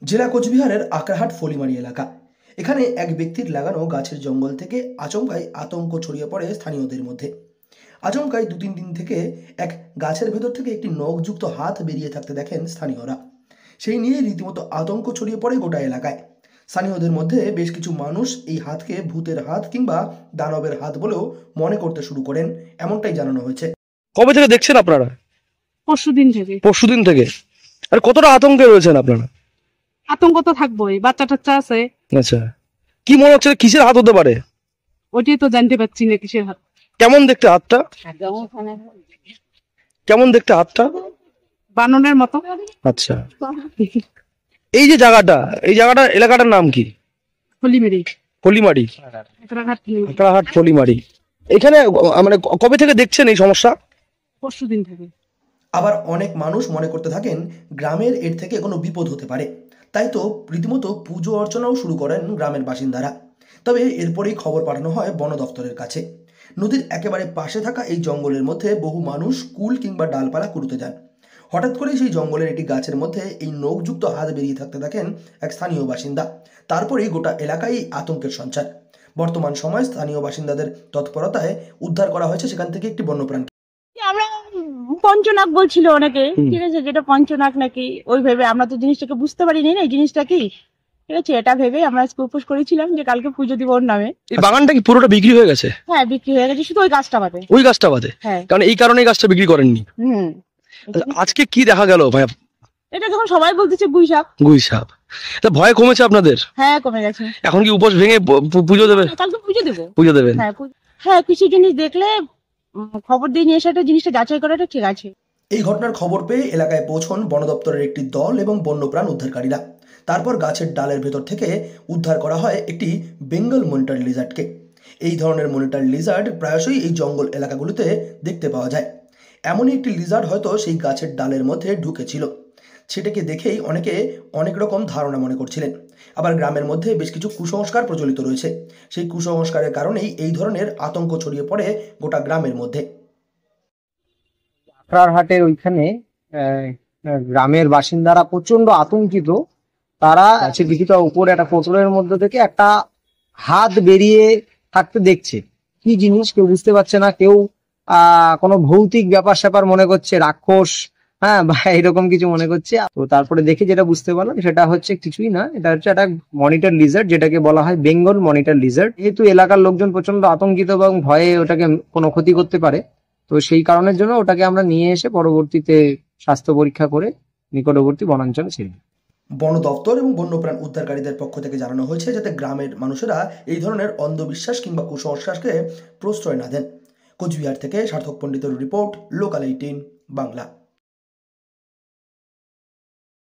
জেলা কোচবিহারের আকরাহাট ফলিমারি এলাকা। এখানে এক ব্যক্তির লাগানো গাছের জঙ্গল থেকে আচমকাই আতঙ্ক ছড়িয়ে পড়ে স্থানীয়দের মধ্যে। আচমকাই ২-৩ দিন থেকে এক গাছের ভেতর থেকে একটি নখযুক্ত হাত বেরিয়ে থাকতে দেখেন স্থানীয়রা। সেই নিয়ে রীতিমতো আতঙ্ক ছড়িয়ে পড়ে গোটা এলাকায়। স্থানীয়দের মধ্যে বেশ কিছু মানুষ এই হাতকে ভূতের হাত কিংবা দানবের হাত বলেও মনে করতে শুরু করেন, এমনটাই জানানো হয়েছে। কবে থেকে দেখছেন আপনারা? পরশুদিন থেকে। পরশুদিন থেকে। আর কতটা আতঙ্কে রয়েছেন আপনারা? আতঙ্ক তো থাকবোই, বাচ্চা টাচ্চা আছে। আচ্ছা, কি মনে হচ্ছে কিসের হাত হতে পারে? ওইটাই তো জানতে পারছি না কিসের হাত। কেমন দেখতে হাতটা? কেমন দেখতে হাতটা? বানরের মতো। আচ্ছা, এই যে জায়গাটা, এই জায়গাটা এলাকাটার নাম কি? ফলিমারি। ফলিমারি, আকরাহাট ফলিমারি। এখানে মানে কবে থেকে দেখছেন এই সমস্যা? পরশুদিন থেকে। আবার অনেক মানুষ মনে করতে থাকেন গ্রামের এর থেকে কোনো বিপদ হতে পারে, তাই তো রীতিমতো পুজো অর্চনাও শুরু করেন গ্রামের বাসিন্দারা। তবে এরপরেই খবর পাঠানো হয় বন দফতরের কাছে। নদীর একেবারে পাশে থাকা এই জঙ্গলের মধ্যে বহু মানুষ কুল কিংবা ডালপালা কুড়োতে যান। হঠাৎ করেই সেই জঙ্গলের একটি গাছের মধ্যে এই নখযুক্ত হাত বেরিয়ে থাকতে দেখেন এক স্থানীয় বাসিন্দা। তারপরেই গোটা এলাকায় আতঙ্কের সঞ্চার। বর্তমান সময় স্থানীয় বাসিন্দাদের তৎপরতায় উদ্ধার করা হয়েছে সেখান থেকে একটি বন্যপ্রাণ। আমরা পঞ্চনাক বলছিল অনেকে, ঠিক আছে, যেটা পঞ্চনাক নাকি ওই ভেবে আমরা তো জিনিসটাকে বুঝতে পারিনি না এই জিনিসটা কি, ঠিক আছে, এটা ভেবে আমরা আজকে উপোস করেছিলাম যে কালকে পুজো দিব ওর নামে। এই বাগানটা কি পুরোটা বিক্রি হয়ে গেছে? হ্যাঁ, বিক্রি হয়ে গেছে, শুধু ওই গাছটা বাদে। ওই গাছটা বাদে? হ্যাঁ। কারণ এই কারণে এই গাছটা বিক্রি করেননি। আজকে কি দেখা গেল ভাই? এটা যখন সবাই বলতেছে গুই সাপ। গুই সাপ। তা ভয় কমেছে আপনাদের? হ্যাঁ, কমে গেছে। এখন কি উপোস ভেঙে পুজো দেবে? কালকে পুজো দেবো। পুজো দেবেন? হ্যাঁ, কিছু জিনিস দেখলে খবর দিয়ে নিয়ে এসে জিনিসটা যাচাই করাটা ঠিক আছে। এই ঘটনার খবর পেয়ে এলাকায় পৌঁছন বন দপ্তরের একটি দল এবং বন্যপ্রাণ উদ্ধারকারীরা। তারপর গাছের ডালের ভেতর থেকে উদ্ধার করা হয় একটি বেঙ্গল মনিটর লিজার্ডকে। এই ধরনের মনিটর লিজার্ড প্রায়শই এই জঙ্গল এলাকাগুলোতে দেখতে পাওয়া যায়। এমনই একটি লিজার্ড হয়তো সেই গাছের ডালের মধ্যে ঢুকেছিল। সেটাকে দেখেই অনেকে অনেক রকম ধারণা মনে করছিলেন। আবার গ্রামের মধ্যে বেশ কিছু কুসংস্কার প্রচলিত রয়েছে। সেই কুসংস্কারের কারণেই এই ধরনের আতঙ্ক ছড়িয়ে পড়ে গোটা গ্রামের মধ্যে। আকরারহাটের ওইখানে গ্রামের বাসিন্দারা প্রচন্ড আতঙ্কিত। তারা লিখিত উপরে একটা কোটরের মধ্যে থেকে একটা হাত বেরিয়ে থাকতে দেখছে। কি জিনিস কেউ বুঝতে পারছে না, কেউ কোনো ভৌতিক ব্যাপার স্যাপার মনে করছে, রাক্ষস, হ্যাঁ, বা এরকম কিছু মনে করছে। তো তারপরে দেখে যেটা বুঝতে পারলাম সেটা হচ্ছে কিছুই না, এটা হচ্ছে একটা মনিটর লিজার্ড, যেটাকে বলা হয় বেঙ্গল মনিটর লিজার্ড। যেহেতু এলাকার লোকজন প্রচন্ড আতঙ্কিত এবং ভয়ে ওটাকে কোনো ক্ষতি করতে পারে, তো সেই কারণের জন্য ওটাকে আমরা নিয়ে এসে পরবর্তীতে স্বাস্থ্য পরীক্ষা করে নিকটবর্তী বনাঞ্চলে ছেড়ে দিই। বন দপ্তর এবং বন্যপ্রাণ উদ্ধারকারীদের পক্ষ থেকে জানানো হয়েছে যাতে গ্রামের মানুষেরা এই ধরনের অন্ধবিশ্বাস কিংবা কুসংস্কারকে প্রশ্রয় না দেন। কোচবিহার থেকে সার্থক পণ্ডিতের রিপোর্ট, লোকাল 18 বাংলা।